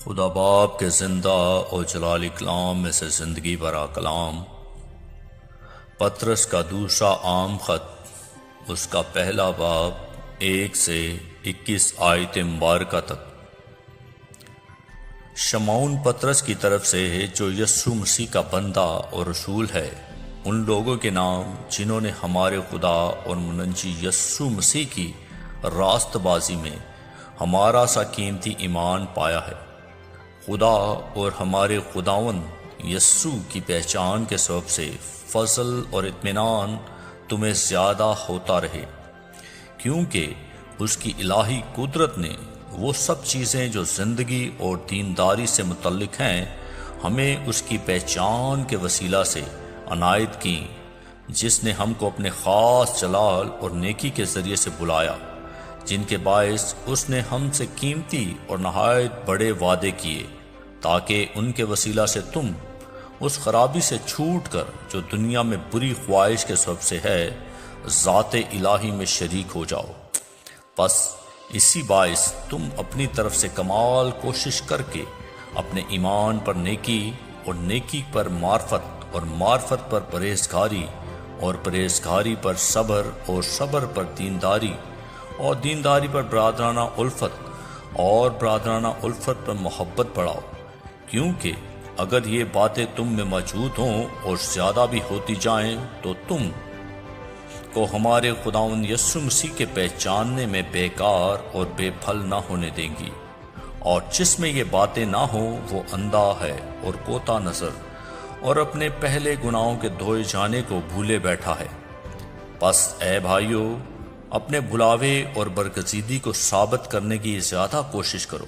خدا باپ کے زندہ اور جلالی کلام میں سے زندگی برا کلام، پطرس کا دوسرا عام خط، اس کا پہلا باب 1 سے 21 آیت مبارکہ تک۔ شمعون پطرس کی طرف سے جو یسوع مسیح کا بندہ اور رسول ہے، ان لوگوں کے نام جنہوں نے ہمارے خدا اور منجی یسوع مسیح کی راست بازی میں ہمارا سا قیمتی ایمان پایا ہے۔ خدا اور ہمارے خداوند یسوع کی پہچان کے سبب سے فضل اور اطمینان تمہیں زیادہ ہوتا رہے، کیونکہ اس کی الہی قدرت نے وہ سب چیزیں جو زندگی اور دینداری سے متعلق ہیں ہمیں اس کی پہچان کے وسیلہ سے عنایت کی، جس نے ہم کو اپنے خاص جلال اور نیکی کے ذریعے سے بلایا، جن کے باعث اس نے ہم سے قیمتی اور نہایت بڑے وعدے کیے، تاکہ ان کے وسیلہ سے تم اس خرابی سے چھوٹ کر جو دنیا میں بری خواہش کے سبب سے ہے، ذات الہی میں شریک ہو جاؤ۔ پس اسی باعث تم اپنی طرف سے کمال کوشش کر کے اپنے ایمان پر نیکی اور نیکی پر معرفت اور معرفت پر پرہیزگاری اور پرہیزگاری پر صبر اور صبر پر دینداری اور دینداری پر برادرانہ الفت اور برادرانہ الفت پر محبت بڑھاؤ، کیونکہ اگر یہ باتیں تم میں موجود ہوں اور زیادہ بھی ہوتی جائیں تو تم کو ہمارے خداوند یسوع مسیح کے پہچاننے میں بیکار اور بے پھل نہ ہونے دیں گی۔ اور جس میں یہ باتیں نہ ہوں وہ اندھا ہے اور کوتا نظر اور اپنے پہلے گناہوں کے دھوئے جانے کو بھولے بیٹھا ہے۔ پس اے بھائیو، اپنے بھلاوے اور برگزیدگی کو ثابت کرنے کی زیادہ کوشش کرو،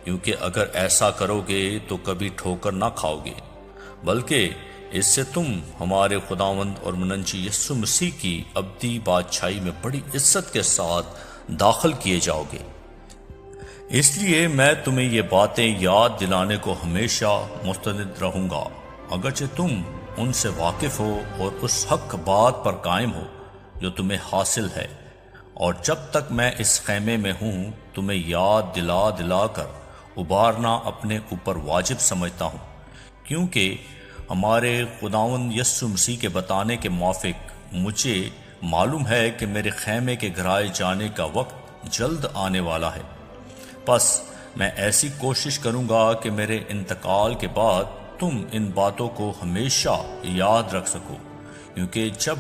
کیونکہ اگر ایسا کرو گے تو کبھی ٹھوکر نہ کھاؤ گے، بلکہ اس سے تم ہمارے خداوند اور منجی یسوع مسیح کی ابدی بادشاہی میں بڑی عزت کے ساتھ داخل کیے جاؤ گے۔ اس لیے میں تمہیں یہ باتیں یاد دلانے کو ہمیشہ مستعد رہوں گا، اگرچہ تم ان سے واقف ہو اور اس حق بات پر قائم ہو جو تمہیں حاصل ہے، اور جب تک میں اس خیمے میں ہوں تمہیں یاد دلا دلا کر ابھارنا اپنے اوپر واجب سمجھتا ہوں، کیونکہ ہمارے خداوند یسوع مسیح کے بتانے کے موافق مجھے معلوم ہے کہ میرے خیمے کے گرائے جانے کا وقت جلد آنے والا ہے۔ پس میں ایسی کوشش کروں گا کہ میرے انتقال کے بعد تم ان باتوں کو ہمیشہ یاد رکھ سکو، کیونکہ جب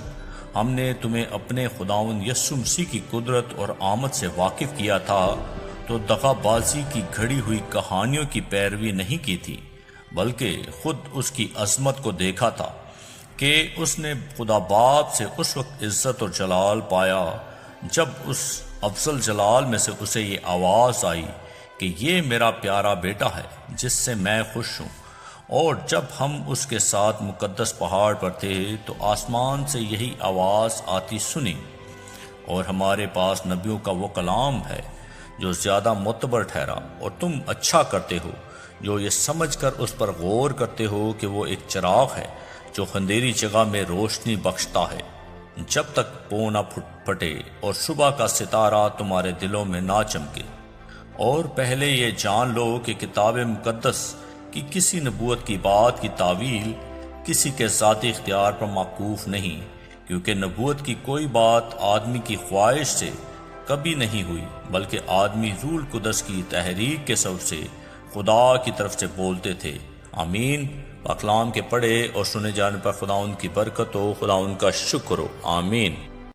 ہم نے تمہیں اپنے خداوند یسوع مسیح کی قدرت اور آمد سے واقف کیا تھا تو دغا بازی کی گھڑی ہوئی کہانیوں کی پیروی نہیں کی تھی، بلکہ خود اس کی عظمت کو دیکھا تھا کہ اس نے خدا باپ سے اس وقت عزت اور جلال پایا جب اس افضل جلال میں سے اسے یہ آواز آئی کہ یہ میرا پیارا بیٹا ہے جس سے میں خوش ہوں۔ اور جب ہم اس کے ساتھ مقدس پہاڑ پر تھے تو آسمان سے یہی آواز آتی سنی، اور ہمارے پاس نبیوں کا وہ کلام ہے جو زیادہ معتبر ٹھہرا، اور تم اچھا کرتے ہو جو یہ سمجھ کر اس پر غور کرتے ہو کہ وہ ایک چراغ ہے جو اندھیری جگہ میں روشنی بخشتا ہے، جب تک پو نہ پھٹے اور صبح کا ستارہ تمہارے دلوں میں نہ چمکے۔ اور پہلے یہ جان لو کہ کتاب مقدس کی کسی نبوت کی بات کی تعویل کسی کے ذاتی اختیار پر موقوف نہیں، کیونکہ نبوت کی کوئی بات آدمی کی خواہش سے کبھی نہیں ہوئی، بلکہ آدمی روح القدس کی تحریک کے سبب سے خدا کی طرف سے بولتے تھے۔ آمین۔ کلام کے پڑھے اور سنے جانے پر خدا ان کی برکت ہو، خدا ان کا شکر ہو۔ آمین۔